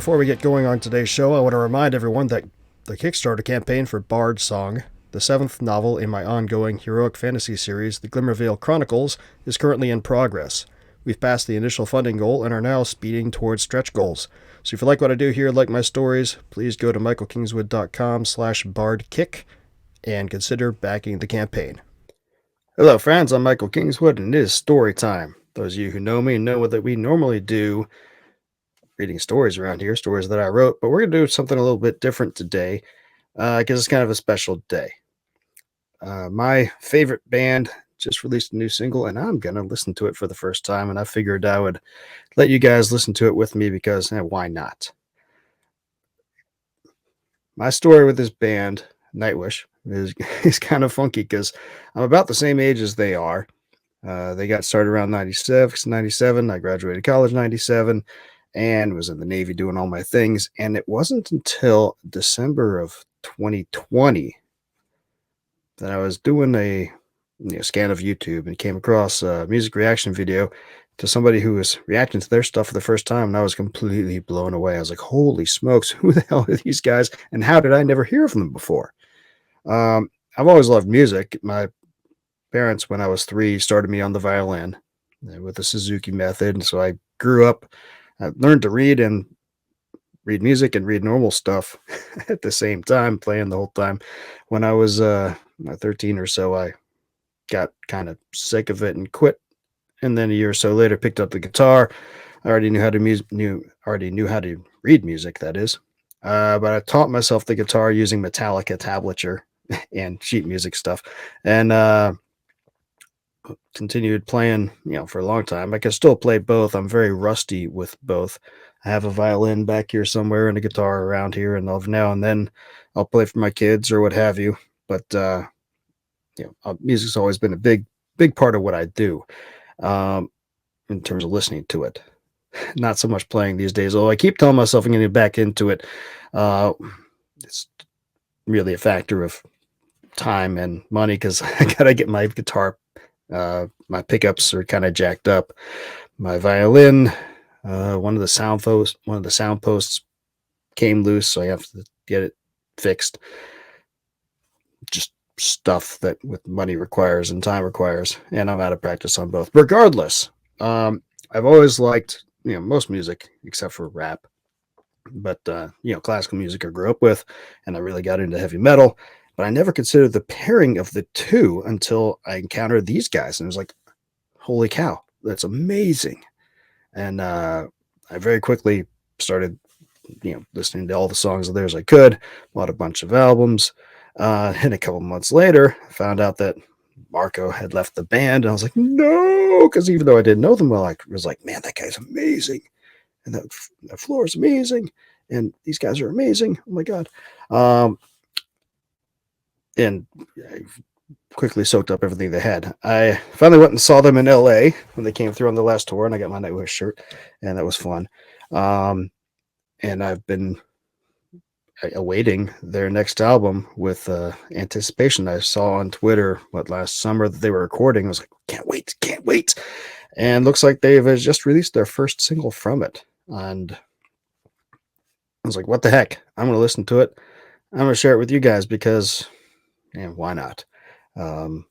before we get going on today's show, I want to remind everyone that the Kickstarter campaign for Bard Song, the seventh novel in my ongoing heroic fantasy series, the Glimmer Vale Chronicles, is currently in progress. We've passed the initial funding goal and are now speeding towards stretch goals. So if you like what I do here, like my stories, please go to michaelkingswood.com/bardkick and consider backing the campaign. Hello friends, I'm Michael Kingswood and it is story time. Those of you who know me know that we normally do reading stories around here, stories that I wrote, but we're going to do something a little bit different today because it's kind of a special day. My favorite band just released a new single and I'm going to listen to it for the first time, and I figured I would let you guys listen to it with me because why not? My story with this band, Nightwish, is kind of funky because I'm about the same age as they are. They got started around 96, 97. I graduated college in 97 and was in the Navy doing all my things. And it wasn't until December of 2020 that I was doing a scan of YouTube and came across a music reaction video to somebody who was reacting to their stuff for the first time. And I was completely blown away. I was like, holy smokes, who the hell are these guys? And how did I never hear of them before? I've always loved music. My parents, when I was 3, started me on the violin with the Suzuki method. And so I grew up, I learned to read read music and read normal stuff at the same time, playing the whole time. When I was 13 or so, I got kind of sick of it and quit. And then a year or so later, picked up the guitar. I already knew how to knew how to read music, that is. But I taught myself the guitar using Metallica tablature and sheet music stuff, and continued playing, for a long time. I can still play both. I'm very rusty with both. I have a violin back here somewhere and a guitar around here, and now and then I'll play for my kids or what have you. But music's always been a big part of what I do, in terms of listening to it. Not so much playing these days, although I keep telling myself I'm going to get back into it. It's really a factor of time and money because I gotta get my guitar. My pickups are kind of jacked up. My violin, one of the sound posts came loose, so I have to get it fixed. Just stuff that with money requires and time requires, and I'm out of practice on both. Regardless, I've always liked most music except for rap, but classical music I grew up with, and I really got into heavy metal. But I never considered the pairing of the two until I encountered these guys, and it was like, holy cow, that's amazing. And I very quickly started listening to all the songs of theirs I could, bought a bunch of albums, and a couple months later I found out that Marco had left the band, and I was like, no, because even though I didn't know them well, I was like, man, that guy's amazing, and that floor is amazing, and these guys are amazing. Oh my god. And I quickly soaked up everything they had. I finally went and saw them in LA when they came through on the last tour, and I got my Nightwish shirt, and that was fun. And I've been awaiting their next album with anticipation. I saw on Twitter last summer that they were recording. I was like, can't wait. And looks like they've just released their first single from it. And I was like, what the heck? I'm going to listen to it. I'm going to share it with you guys because, why not? All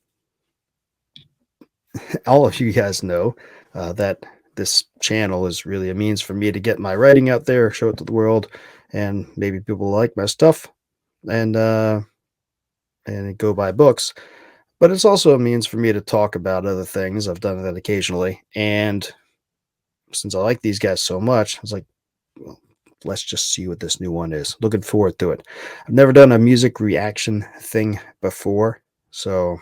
of you guys know that this channel is really a means for me to get my writing out there, show it to the world, and maybe people like my stuff and go buy books. But it's also a means for me to talk about other things. I've done that occasionally, and since I like these guys so much, I was like, well, let's just see what this new one is. Looking forward to it. I've never done a music reaction thing before, so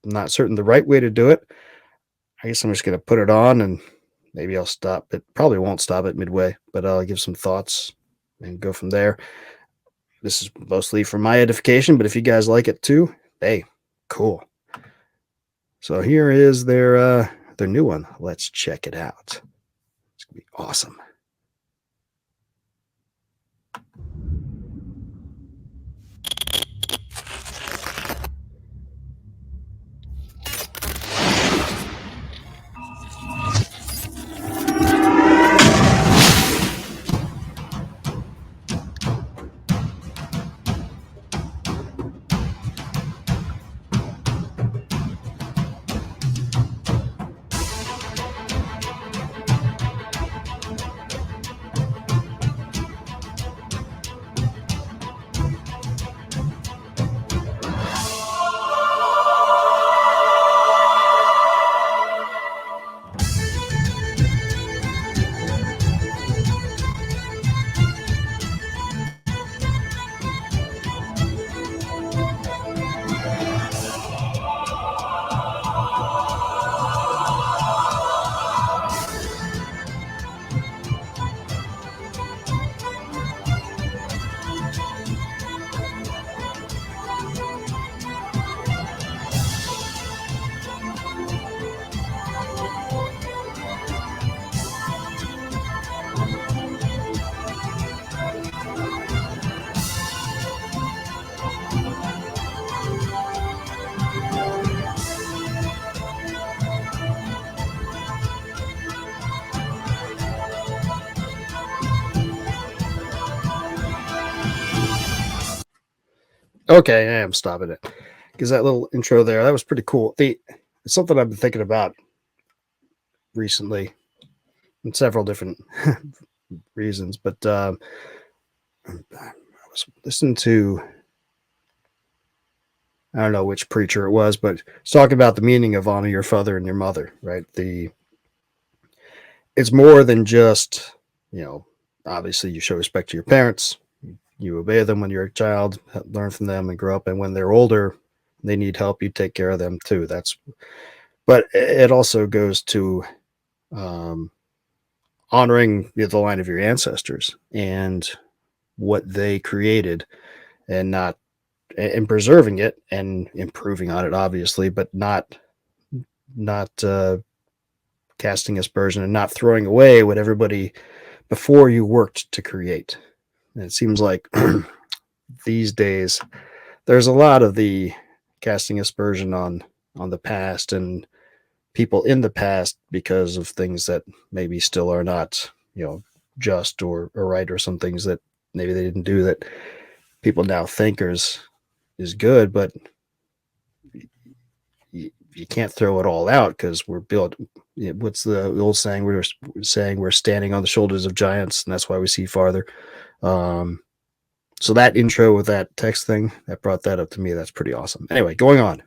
I'm not certain the right way to do it. I guess I'm just going to put it on and maybe I'll stop it. Probably won't stop it midway, but I'll give some thoughts and go from there. This is mostly for my edification, but if you guys like it too, hey, cool. So here is their new one. Let's check it out. It's going to be awesome. Okay, I am stopping it because that little intro there, that was pretty cool. It's something I've been thinking about recently in several different reasons, but I was listening to, I don't know which preacher it was, but it's talking about the meaning of honor your father and your mother, right? It's more than just, you know, obviously you show respect to your parents, you obey them when you're a child, learn from them and grow up, and when they're older, they need help, you take care of them too. But it also goes to um, honoring the line of your ancestors and what they created, and not and preserving it and improving on it, obviously, but not casting aspersion and not throwing away what everybody before you worked to create. And it seems like these days there's a lot of the casting aspersion on the past and people in the past because of things that maybe still are not, just or right, or some things that maybe they didn't do that people now think is good, but you can't throw it all out because we're built. What's the old saying? We're saying we're standing on the shoulders of giants, and that's why we see farther. Um, so that intro with that text thing that brought that up to me. That's pretty awesome. Anyway, going on.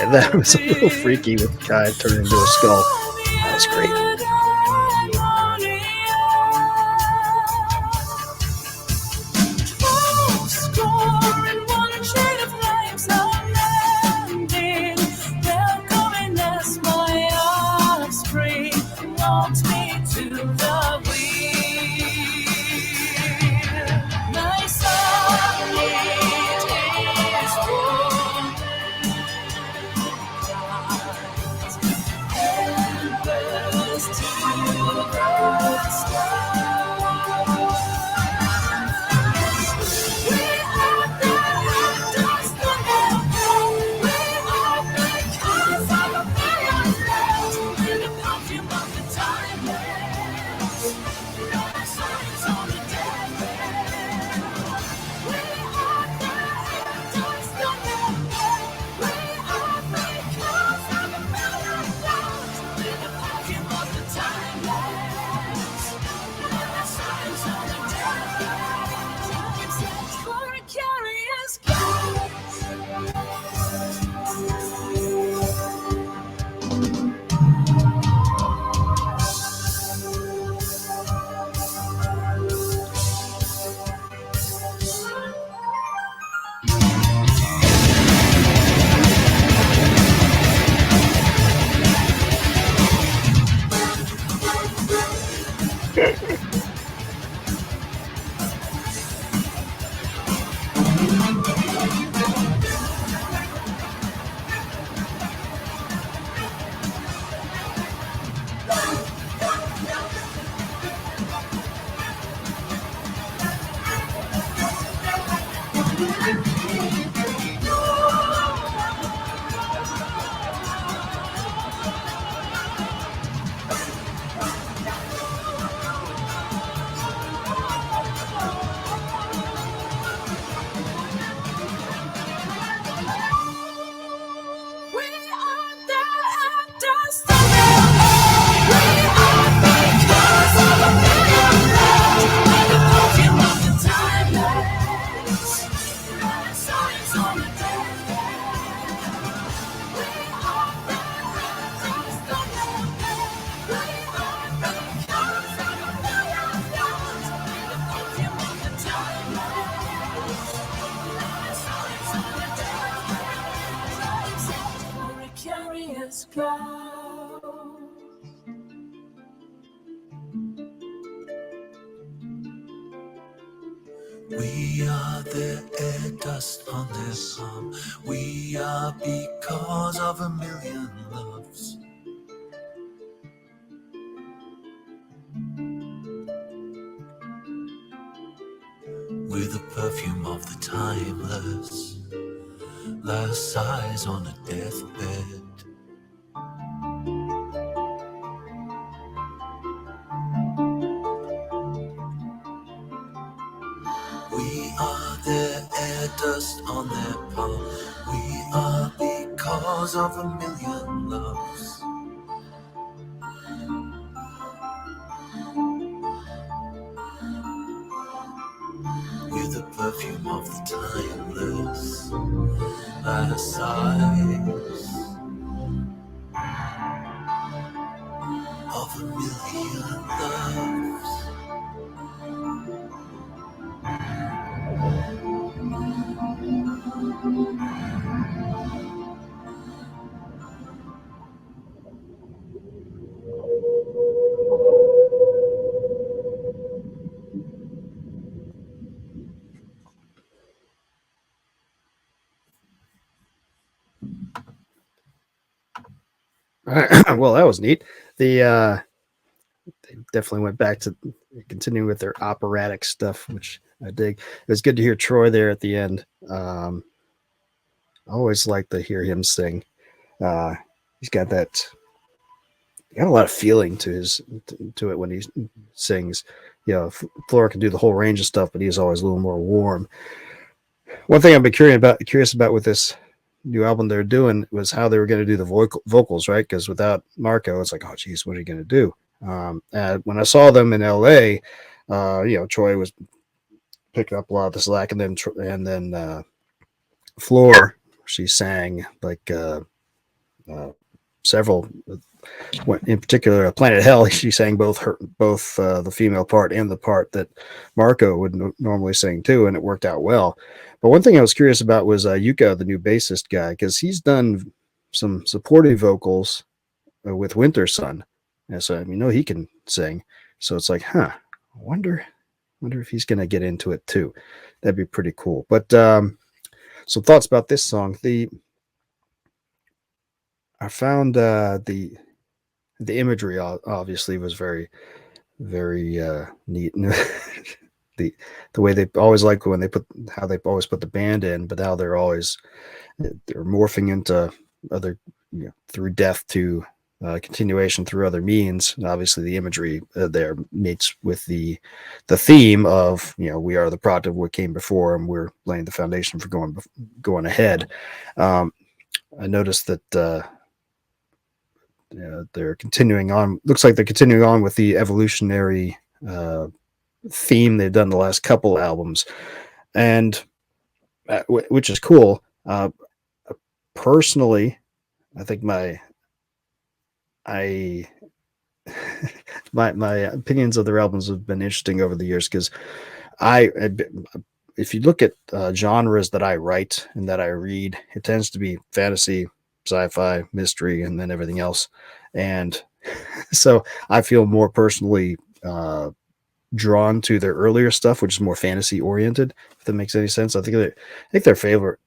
That was a little freaky with the guy turning into a skull. That was great. We are the air dust on their palm. We are because of a million loves. We're the perfume of the timeless, last sighs on a deathbed. We are their air dust on their palm. We are because of a million loves. We're the perfume of the timeless, last sighs of a million loves. Well, that was neat. They definitely went back to continuing with their operatic stuff, which I dig. It was good to hear Troy there at the end. I always like to hear him sing. Uh, he's got a lot of feeling to it when he sings. Flora can do the whole range of stuff, but he's always a little more warm. One thing I've been curious about with this new album they're doing was how they were going to do the vocals, right? Because without Marco, it's like, oh, geez, what are you going to do? When I saw them in LA, Troy was picking up a lot of the slack, and then Floor, she sang like several. In particular, Planet Hell, she sang both the female part and the part that Marco would normally sing too, and it worked out well. But one thing I was curious about was Yuka, the new bassist guy, because he's done some supporting vocals with Winter Sun, and so he can sing. So it's like, I wonder if he's going to get into it too. That'd be pretty cool. But some thoughts about this song. I found the imagery obviously was very, very neat. the way they always like when how they always put the band in, but how they're morphing into other, through death to continuation through other means. And obviously, the imagery there meets with the theme of we are the product of what came before, and we're laying the foundation for going ahead. I noticed that. They're continuing on. Looks like they're continuing on with the evolutionary theme they've done the last couple albums, and which is cool. Personally, I think my opinions of their albums have been interesting over the years because if you look at genres that I write and that I read, it tends to be fantasy, sci-fi, mystery, and then everything else. And so I feel more personally drawn to their earlier stuff, which is more fantasy oriented. If that makes any sense, I think their favorite,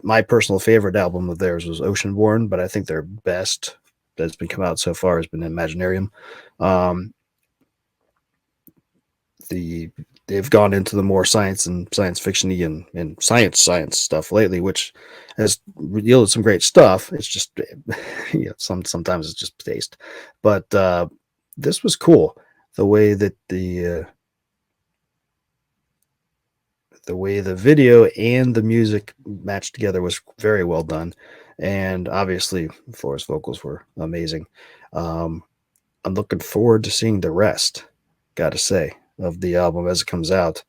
my personal favorite album of theirs was Oceanborn, but I think their best that's been come out so far has been Imaginarium. Um, the they've gone into the more science and science fictiony and science stuff lately, which has yielded some great stuff. It's just sometimes it's just taste, but this was cool. The way that the way the video and the music matched together was very well done, and obviously Flora's vocals were amazing. Um, I'm looking forward to seeing the rest. Got to say, of the album as it comes out.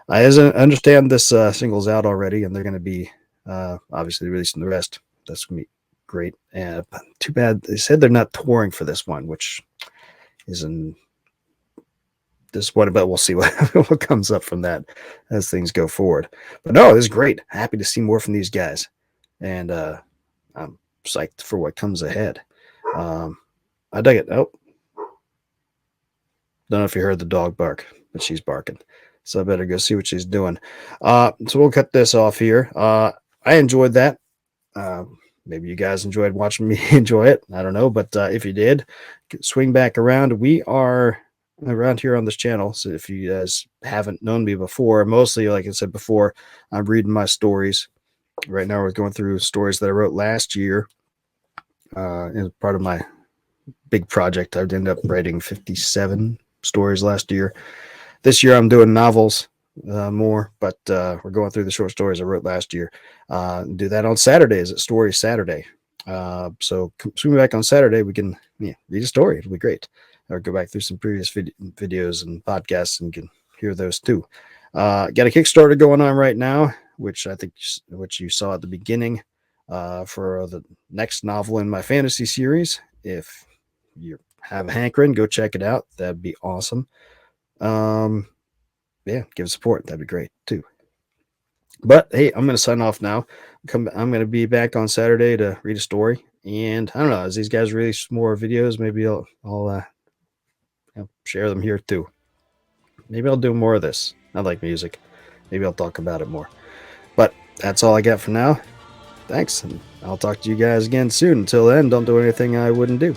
I understand this single's out already, and they're going to be obviously releasing the rest. That's going to be great. And too bad they said they're not touring for this one, which isn't disappointed, but we'll see what comes up from that as things go forward. But no, this is great. Happy to see more from these guys, and I'm psyched for what comes ahead. I dig it. Oh, don't know if you heard the dog bark, but she's barking. So I better go see what she's doing. So we'll cut this off here. I enjoyed that. Maybe you guys enjoyed watching me enjoy it. I don't know. But if you did, swing back around. We are around here on this channel. So if you guys haven't known me before, mostly, like I said before, I'm reading my stories. Right now we're going through stories that I wrote last year. As part of my big project, I ended up writing 57 stories last year. This year I'm doing novels more, but we're going through the short stories I wrote last year. Do that on Saturdays at Story Saturday. So swing back on Saturday, we can read a story. It'll be great. Or go back through some previous videos and podcasts and can hear those too. Got a Kickstarter going on right now, which I think what you saw at the beginning for the next novel in my fantasy series. If you have a hankering, go check it out. That'd be awesome. Yeah, give support. That'd be great too. But hey, I'm going to sign off now. I'm going to be back on Saturday to read a story. And I don't know, as these guys release more videos, maybe I'll share them here too. Maybe I'll do more of this. I like music. Maybe I'll talk about it more. But that's all I got for now. Thanks, and I'll talk to you guys again soon. Until then, don't do anything I wouldn't do.